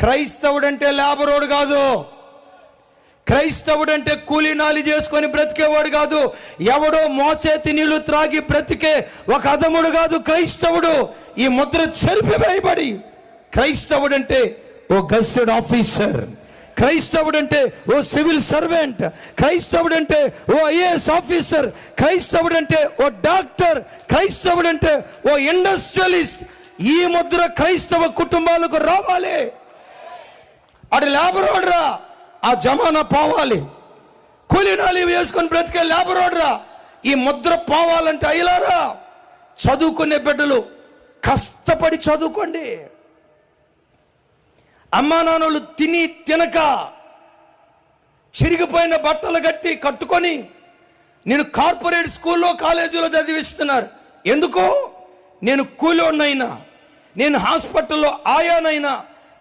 క్రైస్తవుడంటే లేబరోడు కాదు. క్రైస్తవుడంటే కూలీనాలి చేసుకొని బ్రతికేవాడు కాదు. ఎవడో మోచేతి నీళ్లు త్రాగి బ్రతికే ఒక అధముడు కాదు క్రైస్తవుడు. ఈ ముద్ర చెరిపివేయబడి క్రైస్తవుడంటే ఓ గెస్టెడ్ ఆఫీసర్, క్రైస్తవుడంటే ఓ సివిల్ సర్వెంట్, క్రైస్తవుడంటే ఓ ఐఏఎస్ ఆఫీసర్, క్రైస్తవుడంటే ఓ డాక్టర్, క్రైస్తవుడంటే ఓ ఇండస్ట్రియలిస్ట్. ఈ ముద్ర క్రైస్తవ కుటుంబాలకు రావాలి. అటు లేబరోడ్రా ఆ జమానా పోవాలి. కూలీనాలి వేసుకొని బ్రతికే లేబరోడ్రా ఈ ముద్ర పోవాలంటే అయ్యలారా చదువుకునే బిడ్డలు కష్టపడి చదువుకోండి. అమ్మా నాన్నలు తిని తినక చిరిగిపోయిన బట్టలు కట్టుకొని నేను కార్పొరేట్ స్కూల్లో కాలేజీలో చదివిస్తున్నారు. ఎందుకో నేను కూలోనైనా, నేను హాస్పిటల్లో ఆయానైనా,